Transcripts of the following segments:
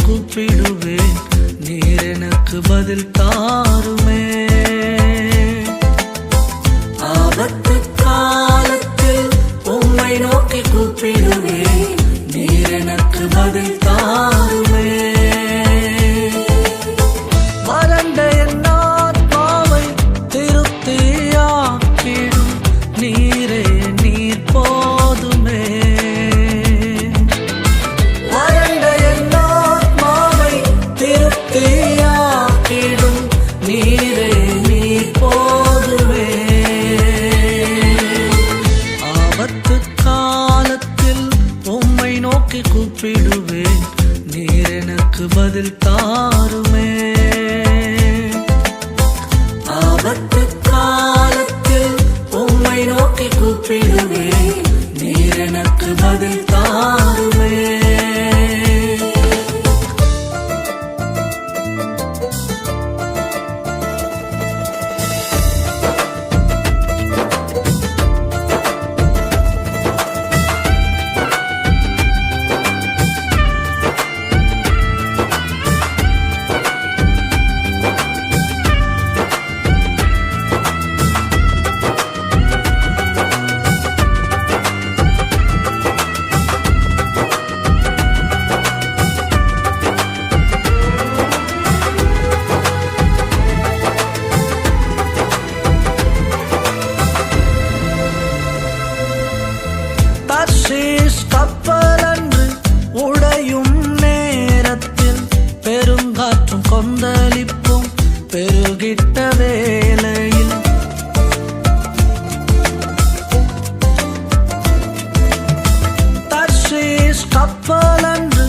கூப்பிடுவேன், நீர் எனக்கு பதில் தாருமே. ஆபத்து காலத்தில் உம்மை நோக்கி கூப்பிடுவேன், நீர் எனக்கு பதில் தாருமே. வறண்ட என் ஆத்மாவை திருப்தியாக்கிடும் நீரே, நீர் போதுமே. வறண்ட என் ஆத்மாவை திருப்தியாக்கிடும் நீரே, நீர் போதுமே. ஆபத்து காலத்தில் உம்மை நோக்கி கூப்பிடுவேன், நீர் எனக்கு பதில் தாருமே. ஆபத்து காலத்தில் உம்மை நோக்கி கூப்பிடுவேன், நீர் எனக்கு பதில் தாருமே. தர்ஷீஸ் கப்பலன்று உடையும் நேரத்தில் பெருங்காற்றும் கொந்தளிப்பும் பெருகிட்ட வேளையில் தர்ஷீஸ் கப்பலன்று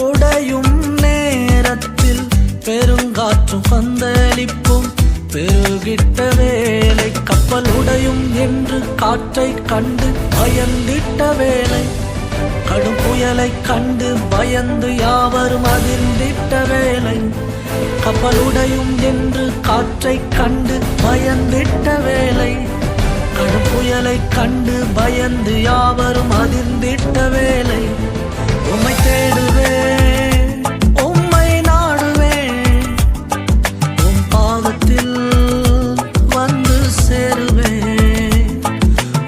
உடையும் நேரத்தில் பெருங்காற்றும் கொந்தளிப்பும் பெருகிட்ட வேளை, கப்பல் உடையும் என்று காற்றை கண்டு பயந்திட்ட வேளை, கடும் புயலை கண்டு பயந்து யாவரும் அதிர்ந்திட்ட வேளை, கப்பல் உடையும் என்று காற்றை கண்டு பயந்திட்ட வேளை, கடும் புயலை கண்டு பயந்து யாவரும் அதிர்ந்திட்ட வேளை, உம்மை தேடுவேன், உம்மை நாடுவேன், உம் பாதத்தில் வந்து சேருவேன்.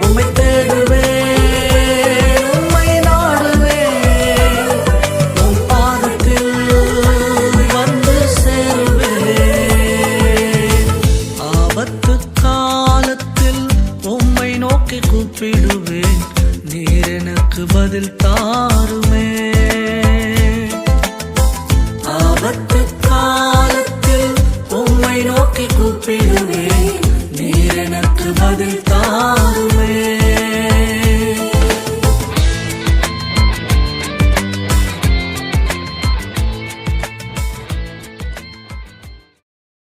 உம்மை தேடுவேன், உம்மை நாடுவேன், உம் பாதத்தில் வந்து சேருவேன். ஆபத்து காலத்தில் உம்மை நோக்கி கூப்பிடுவேன், நீர் எனக்கு பதில் தாருமே.